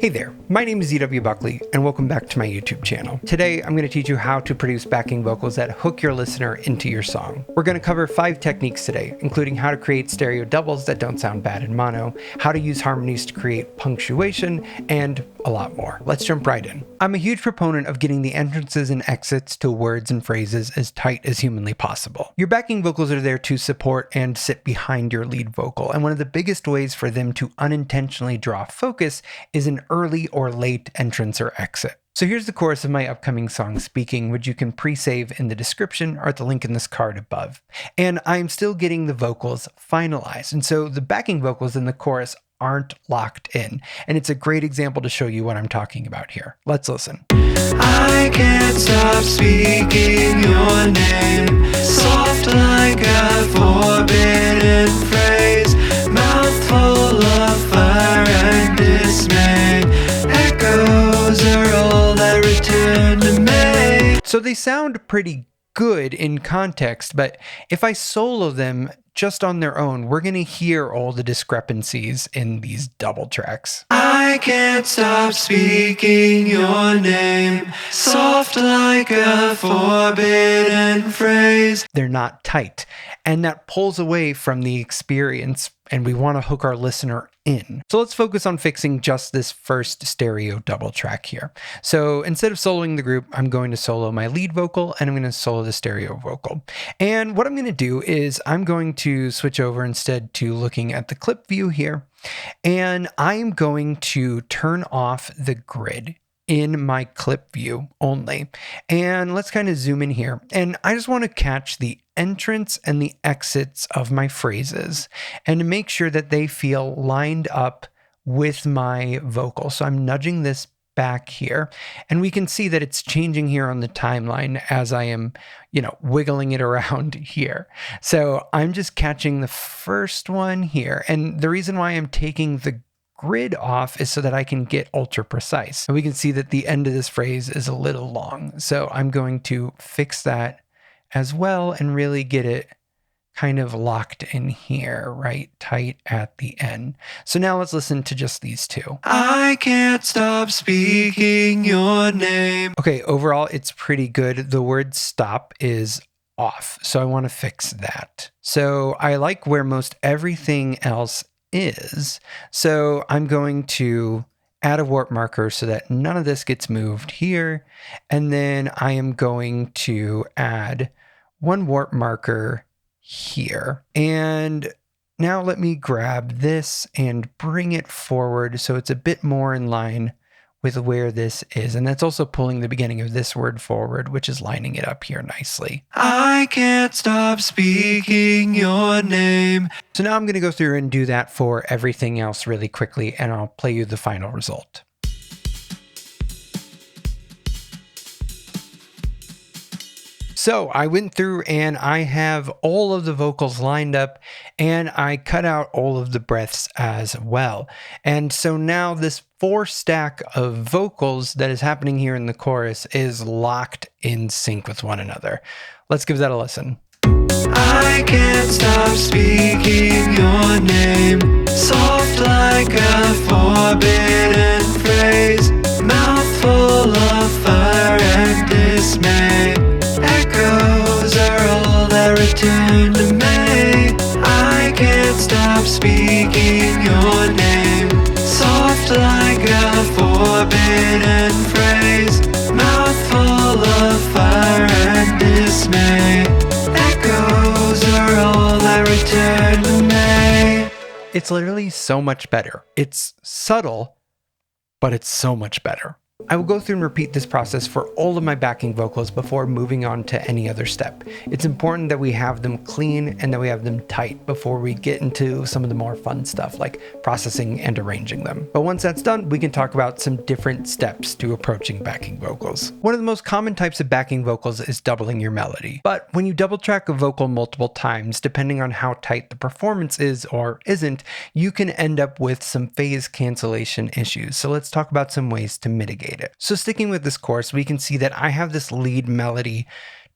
Hey there, my name is E.W. Buckley, and welcome back to my YouTube channel. Today, I'm going to teach you how to produce backing vocals that hook your listener into your song. We're going to cover 5 techniques today, including how to create stereo doubles that don't sound bad in mono, how to use harmonies to create punctuation, and a lot more. Let's jump right in. I'm a huge proponent of getting the entrances and exits to words and phrases as tight as humanly possible. Your backing vocals are there to support and sit behind your lead vocal, and one of the biggest ways for them to unintentionally draw focus is an early or late entrance or exit. So here's the chorus of my upcoming song, Speaking, which you can pre-save in the description or at the link in this card above. And I'm still getting the vocals finalized, and so the backing vocals in the chorus aren't locked in. And it's a great example to show you what I'm talking about here. Let's listen. I can't stop speaking your name, soft like a forbidden phrase, mouthful of fire and dismay, echoes are all that return to me. So they sound pretty good in context, but if I solo them just on their own, we're going to hear all the discrepancies in these double tracks. I can't stop speaking your name, soft like a forbidden phrase. They're not tight, and that pulls away from the experience, and we want to hook our listener in. So let's focus on fixing just this first stereo double track here. So instead of soloing the group, I'm going to solo my lead vocal and I'm going to solo the stereo vocal. And what I'm going to do is I'm going to switch over instead to looking at the clip view here, and I'm going to turn off the grid in my clip view only. And let's kind of zoom in here. And I just want to catch the entrance and the exits of my phrases and to make sure that they feel lined up with my vocal. So I'm nudging this back here, and we can see that it's changing here on the timeline as I am, wiggling it around here. So I'm just catching the first one here. And the reason why I'm taking the grid off is so that I can get ultra precise. And we can see that the end of this phrase is a little long. So I'm going to fix that as well and really get it kind of locked in here, right tight at the end. So now let's listen to just these two. I can't stop speaking your name. Okay, overall it's pretty good. The word stop is off, so I want to fix that. So I like where most everything else is. So I'm going to add a warp marker so that none of this gets moved here. And then I am going to add one warp marker here. And now let me grab this and bring it forward so it's a bit more in line with where this is. And that's also pulling the beginning of this word forward, which is lining it up here nicely. I can't stop speaking your name. So now I'm going to go through and do that for everything else really quickly, and I'll play you the final result. So I went through and I have all of the vocals lined up, and I cut out all of the breaths as well. And so now this 4 stack of vocals that is happening here in the chorus is locked in sync with one another. Let's give that a listen. I can't stop speaking your name, soft like a forbidden phrase, mouthful of fire and dismay, echoes are all that return to me. I can't stop speaking your name, soft like a forbidden phrase, mouthful of fire and dismay, echoes are all that return to me. It's literally so much better. It's subtle, but it's so much better. I will go through and repeat this process for all of my backing vocals before moving on to any other step. It's important that we have them clean and that we have them tight before we get into some of the more fun stuff like processing and arranging them. But once that's done, we can talk about some different steps to approaching backing vocals. One of the most common types of backing vocals is doubling your melody. But when you double track a vocal multiple times, depending on how tight the performance is or isn't, you can end up with some phase cancellation issues. So let's talk about some ways to mitigate it. So sticking with this chorus, we can see that I have this lead melody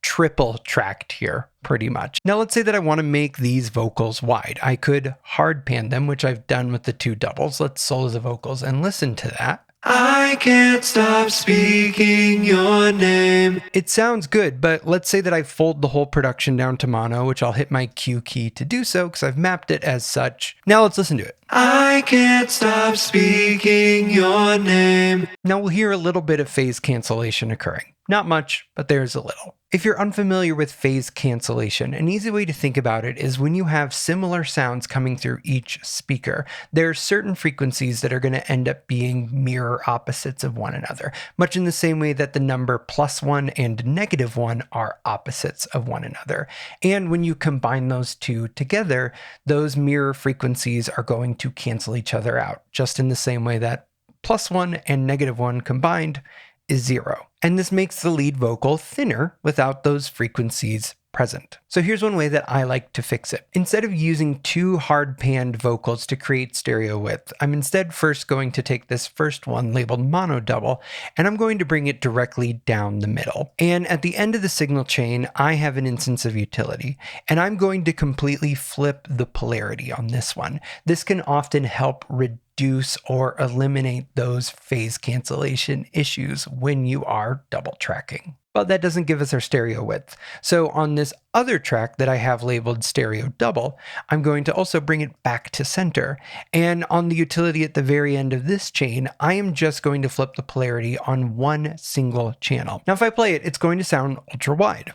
triple tracked here pretty much. Now let's say that I want to make these vocals wide. I could hard pan them, which I've done with the 2 doubles. Let's solo the vocals and listen to that. I can't stop speaking your name. It sounds good, but let's say that I fold the whole production down to mono, which I'll hit my Q key to do so because I've mapped it as such. Now let's listen to it. I can't stop speaking your name. Now we'll hear a little bit of phase cancellation occurring. Not much, but there's a little. If you're unfamiliar with phase cancellation, an easy way to think about it is when you have similar sounds coming through each speaker, there are certain frequencies that are going to end up being mirror opposites of one another, much in the same way that the number +1 and -1 are opposites of one another. And when you combine those two together, those mirror frequencies are going to cancel each other out, just in the same way that +1 and -1 combined is 0. And this makes the lead vocal thinner without those frequencies present. So here's one way that I like to fix it. Instead of using two hard panned vocals to create stereo width, I'm instead first going to take this first one labeled mono double, and I'm going to bring it directly down the middle. And at the end of the signal chain, I have an instance of utility, and I'm going to completely flip the polarity on this one. This can often help reduce or eliminate those phase cancellation issues when you are double tracking. But that doesn't give us our stereo width. So on this other track that I have labeled stereo double, I'm going to also bring it back to center. And on the utility at the very end of this chain, I am just going to flip the polarity on one single channel. Now if I play it, it's going to sound ultra wide.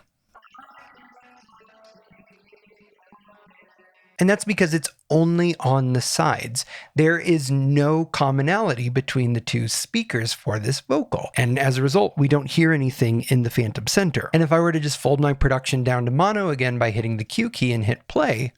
And that's because it's only on the sides. There is no commonality between the two speakers for this vocal. And as a result, we don't hear anything in the phantom center. And if I were to just fold my production down to mono again by hitting the Q key and hit play,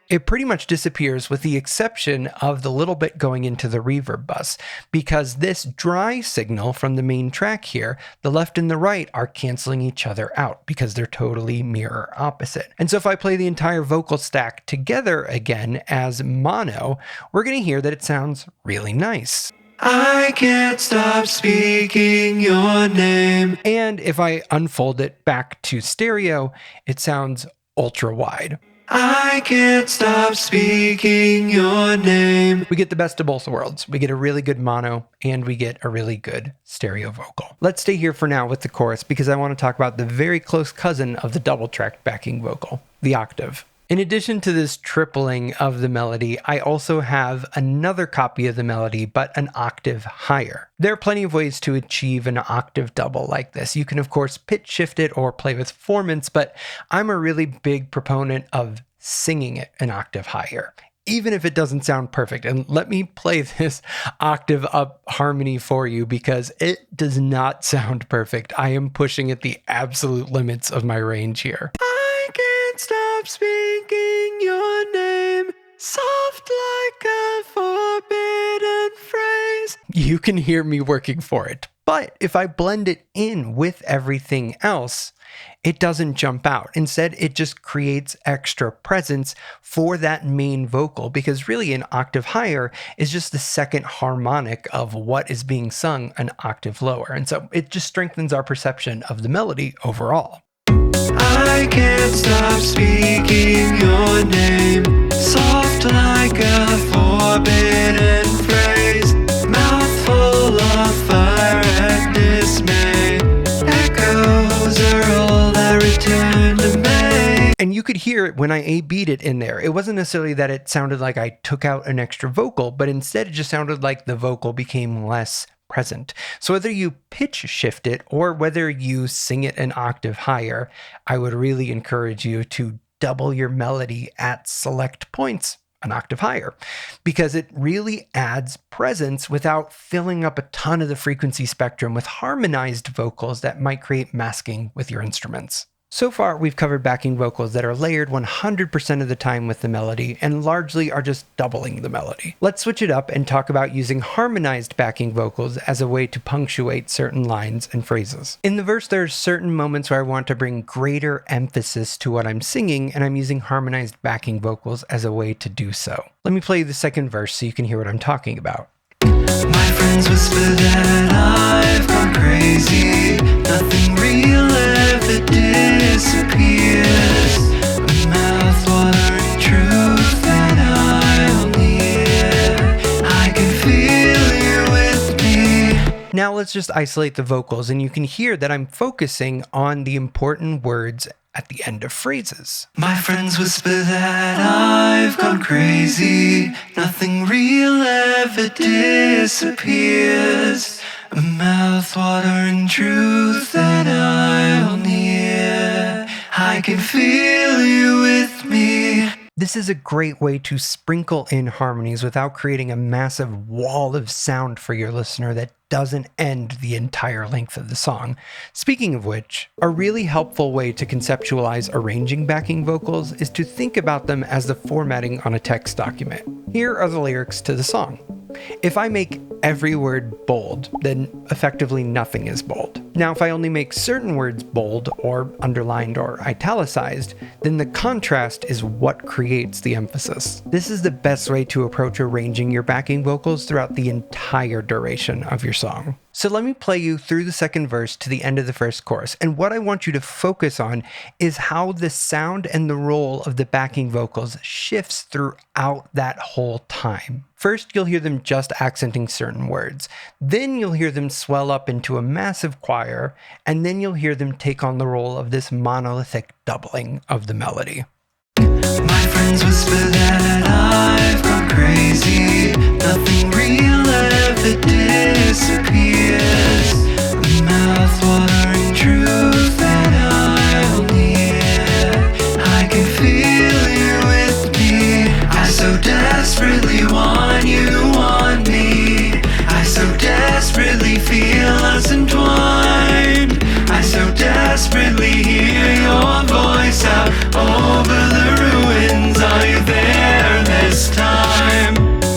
it pretty much disappears with the exception of the little bit going into the reverb bus, because this dry signal from the main track here, the left and the right are canceling each other out because they're totally mirror opposite. And so if I play the entire vocal stack together again as mono, we're going to hear that it sounds really nice. I can't stop speaking your name. And if I unfold it back to stereo, it sounds ultra wide. I can't stop speaking your name. We get the best of both worlds. We get a really good mono and we get a really good stereo vocal. Let's stay here for now with the chorus because I want to talk about the very close cousin of the double tracked backing vocal, the octave. In addition to this tripling of the melody, I also have another copy of the melody, but an octave higher. There are plenty of ways to achieve an octave double like this. You can, of course, pitch shift it or play with formants, but I'm a really big proponent of singing it an octave higher, even if it doesn't sound perfect. And let me play this octave up harmony for you because it does not sound perfect. I am pushing at the absolute limits of my range here. I can't stop speaking your name, soft like a forbidden phrase. You can hear me working for it, but if I blend it in with everything else, it doesn't jump out. Instead, it just creates extra presence for that main vocal because really an octave higher is just the second harmonic of what is being sung an octave lower. And so it just strengthens our perception of the melody overall. I can't stop speaking your name, soft like a forbidden phrase, mouthful of fire and dismay, echoes are all that return to me. And you could hear it when I A-beat it in there. It wasn't necessarily that it sounded like I took out an extra vocal, but instead it just sounded like the vocal became less present. So whether you pitch shift it or whether you sing it an octave higher, I would really encourage you to double your melody at select points an octave higher because it really adds presence without filling up a ton of the frequency spectrum with harmonized vocals that might create masking with your instruments. So far, we've covered backing vocals that are layered 100% of the time with the melody and largely are just doubling the melody. Let's switch it up and talk about using harmonized backing vocals as a way to punctuate certain lines and phrases. In the verse, there's certain moments where I want to bring greater emphasis to what I'm singing, and I'm using harmonized backing vocals as a way to do so. Let me play the second verse so you can hear what I'm talking about. My friends whisper that I've gone crazy, nothing real ever disappears, but mouth-watering truth that I'll need. Now let's just isolate the vocals, and you can hear that I'm focusing on the important words at the end of phrases. My friends whisper that I've gone crazy. Nothing real ever disappears. A mouth-watering truth that I'll near. I can feel you with me. This is a great way to sprinkle in harmonies without creating a massive wall of sound for your listener that doesn't end the entire length of the song. Speaking of which, a really helpful way to conceptualize arranging backing vocals is to think about them as the formatting on a text document. Here are the lyrics to the song. If I make every word bold, then effectively nothing is bold. Now, if I only make certain words bold or underlined or italicized, then the contrast is what creates the emphasis. This is the best way to approach arranging your backing vocals throughout the entire duration of your song. So let me play you through the second verse to the end of the first chorus, and what I want you to focus on is how the sound and the role of the backing vocals shifts throughout that whole time. First, you'll hear them just accenting certain words. Then you'll hear them swell up into a massive choir, and then you'll hear them take on the role of this monolithic doubling of the melody. My friends whisper that I've gone crazy. Nothing real ever disappears. A mouth-watering truth that I'll near. I can feel you with me. I so desperately want you, want me. I so desperately feel us entwined. I so desperately hear your voice out over the ruins. Are you there this time?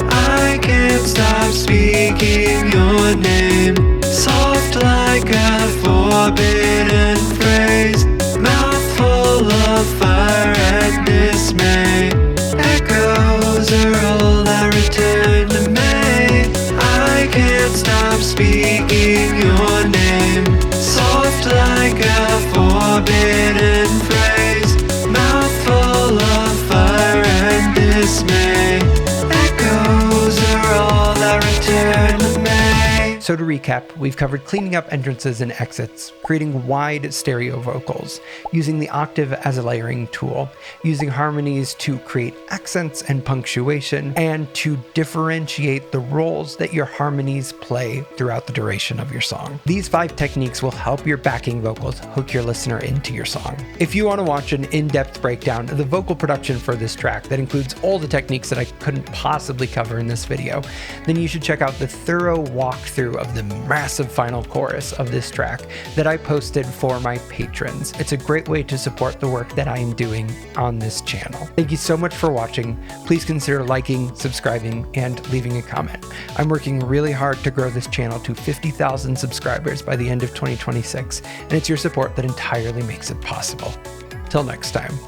I can't stop speaking your name. Soft like a forbidden phrase. Mouthful of fire and dismay. Echoes are all that return to me. I can't stop speaking your name. Soft like a forbidden phrase. Mouthful of fire and dismay. Echoes are all that return to me. So to recap, we've covered cleaning up entrances and exits, creating wide stereo vocals, using the octave as a layering tool, using harmonies to create accents and punctuation, and to differentiate the roles that your harmonies play throughout the duration of your song. These 5 techniques will help your backing vocals hook your listener into your song. If you want to watch an in-depth breakdown of the vocal production for this track that includes all the techniques that I couldn't possibly cover in this video, then you should check out the thorough walkthrough of the massive final chorus of this track that I posted for my patrons. It's a great way to support the work that I am doing on this channel. Thank you so much for watching. Please consider liking, subscribing, and leaving a comment. I'm working really hard to grow this channel to 50,000 subscribers by the end of 2026, and it's your support that entirely makes it possible. Till next time.